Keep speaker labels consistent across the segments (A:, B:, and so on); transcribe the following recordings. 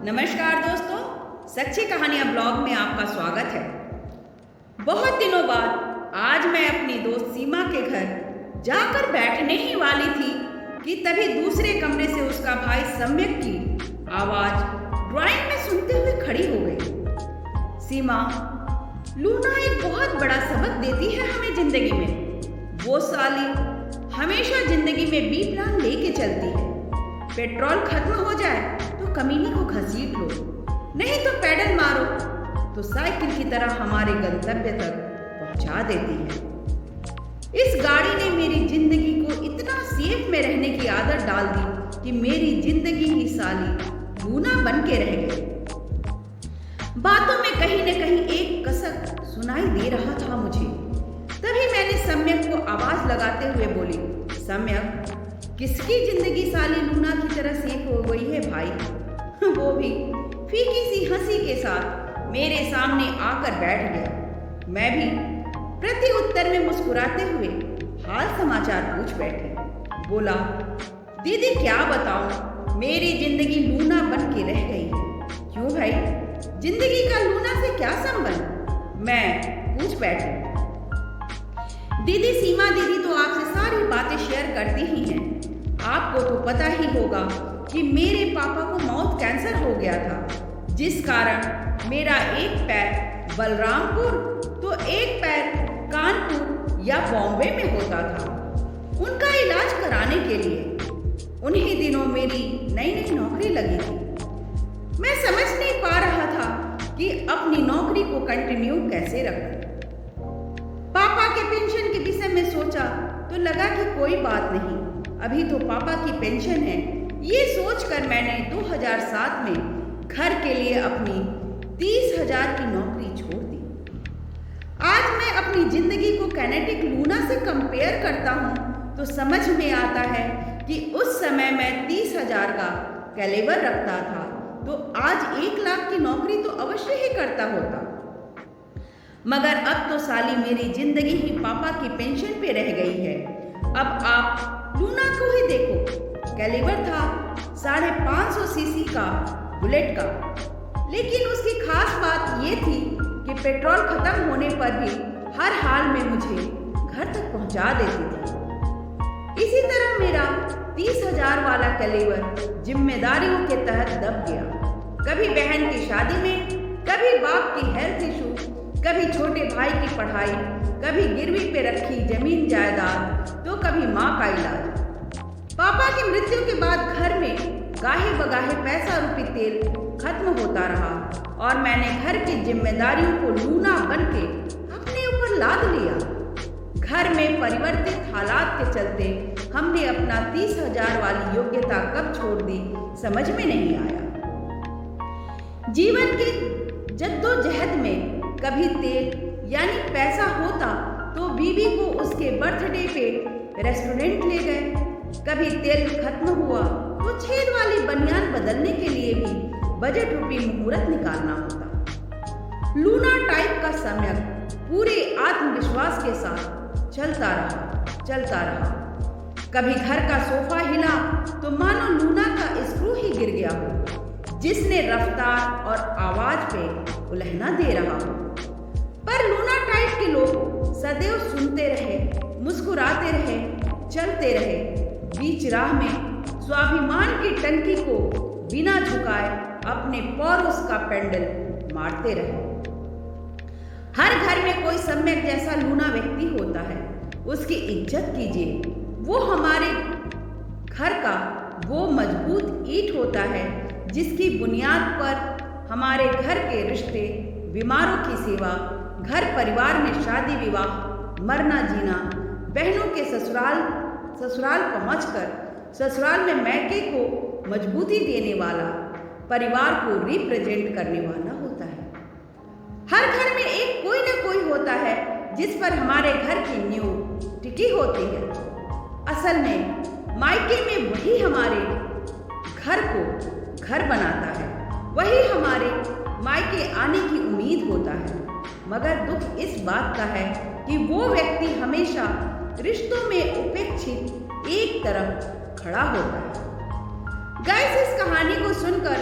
A: नमस्कार दोस्तों, सच्ची कहानियाँ ब्लॉग में आपका स्वागत है। बहुत दिनों बाद आज मैं अपनी दोस्त सीमा के घर जाकर बैठने ही वाली थी कि तभी दूसरे कमरे से उसका भाई सम्यक की आवाज ड्राइंग में सुनते हुए खड़ी हो गई। सीमा, लूना एक बहुत बड़ा सबक देती है हमें जिंदगी में। वो साली हमेशा जिंदगी में बी प्लान लेके चलती है। पेट्रोल खत्म हो जाए तो कमीनी को घसीट लो, नहीं तो पैडल मारो तो साइकिल की तरह हमारे गंतव्य तक पहुंचा देती है। इस गाड़ी ने मेरी जिंदगी को इतना सेफ में रहने की आदत डाल दी कि मेरी जिंदगी ही साली लूना बन के रह गई। बातों में कहीं न कहीं एक कसक सुनाई दे रहा था मुझे। तभी मैंने सम्यक को आवाज लगाते हुए बोली, सम्यक, किसकी जिंदगी साली लूना की तरह सेफ हो गई है भाई? वो भी फीकी सी हंसी के साथ मेरे सामने आकर बैठ गया। मैं भी प्रति उत्तर में मुस्कुराते हुए हाल समाचार पूछ बैठी। बोला, दीदी क्या बताऊं, मेरी जिंदगी लूना बन के रह गई है। क्यों भाई, जिंदगी का लूना से क्या संबंध? मैं पूछ बैठी। दीदी, सीमा दीदी तो आपसे सारी बातें शेयर करती ही हैं। आपको तो पता ही होगा कि मेरे पापा को माउथ कैंसर हो गया था, जिस कारण मेरा एक पैर बलरामपुर तो एक पैर कानपुर या बॉम्बे में होता था। उनका इलाज कराने के लिए उन्हीं दिनों मेरी नई नई नौकरी लगी थी। मैं समझ नहीं पा रहा था कि अपनी नौकरी को कंटिन्यू कैसे रखूं। पापा के पेंशन के विषय में सोचा तो लगा कि कोई बात नहीं, अभी तो पापा की पेंशन है। ये सोचकर मैंने 2007 में घर के लिए अपनी 30,000 की नौकरी छोड़ दी। आज मैं अपनी जिंदगी को कैनेटिक लूना से कंपेयर करता हूँ तो समझ में आता है कि उस समय मैं 30,000 का कैलेबर रखता था तो आज 1 लाख की नौकरी तो अवश्य ही करता होता। मगर अब तो साली मेरी जिंदगी ही पापा की पेंशन पे रह गई है। अब आप लूना को ही देखो, कैलिबर था 550 सीसी का बुलेट का, लेकिन उसकी खास बात ये थी कि पेट्रोल खत्म होने पर भी हर हाल में मुझे घर तक पहुंचा देती थी। इसी तरह मेरा 30,000 वाला कैलिबर जिम्मेदारियों के तहत दब गया। कभी बहन की शादी में, कभी बाप की हेल्थ इशू, कभी छोटे भाई की पढ़ाई, कभी गिरवी पे रखी जमीन जायदाद, तो कभी माँ का इलाज। पापा की मृत्यु के बाद घर में गाहे बगाहे पैसा रूपी तेल खत्म होता रहा और मैंने घर की जिम्मेदारियों को लूना बन के अपने ऊपर लाद लिया। घर में परिवर्तित हालात के चलते हमने अपना 30,000 वाली योग्यता कब छोड़ दी समझ में नहीं आया। जीवन के जद्दोजहद में कभी तेल यानी पैसा होता तो बीवी को उसके बर्थडे पे रेस्टोरेंट ले गए, कभी तेल खत्म हुआ तो छेद वाली बनियान बदलने के लिए भी बजट रूपी मुहूर्त निकालना होता। लूना टाइप का समय पूरे आत्मविश्वास के साथ चलता रहा। कभी घर का सोफा हिला तो मानो लूना का स्क्रू ही गिर गया हो, जिसने रफ्तार और आवाज पे उलहना दे रहा हो। पर लूना टाइप के लोग सदैव सुनते रहे, मुस्कुराते रहे, चलते रहे, बीच राह में स्वाभिमान की टंकी को बिना झुकाए अपने पौरुष का पेंडल मारते रहे। हर घर में कोई सम्यक जैसा लूना व्यक्ति होता है, उसकी इज्जत कीजिए। वो हमारे घर का वो मजबूत ईंट होता है जिसकी बुनियाद पर हमारे घर के रिश्ते, बीमारों की सेवा, घर परिवार में शादी विवाह, मरना जीना, बहनों के ससुराल पहुंचकर ससुराल में मैके को मजबूती देने वाला, परिवार को रिप्रेजेंट करने वाला होता है। हर घर में एक कोई ना कोई होता है जिस पर हमारे घर की नींव टिकी होती है। असल में मायके में वही हमारे घर को घर बनाता है, वही हमारे मायके आने की उम्मीद होता है। मगर दुख इस बात का है कि वो व्यक्ति हमेशा रिश्तों में उपेक्षित एक तरफ खड़ा होता है। गाइस, इस कहानी को सुनकर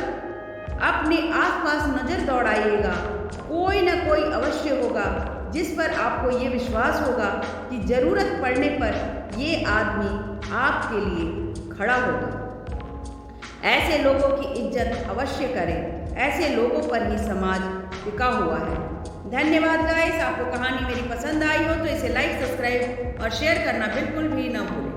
A: अपने आसपास नज़र दौड़ाइएगा, कोई न कोई अवश्य होगा जिस पर आपको ये विश्वास होगा कि ज़रूरत पड़ने पर ये आदमी आपके लिए खड़ा होगा। ऐसे लोगों की इज्जत अवश्य करें, ऐसे लोगों पर ही समाज टिका हुआ है। धन्यवाद गाइस। आपको कहानी मेरी पसंद आई हो तो इसे लाइक, सब्सक्राइब और शेयर करना बिल्कुल भी न भूलें।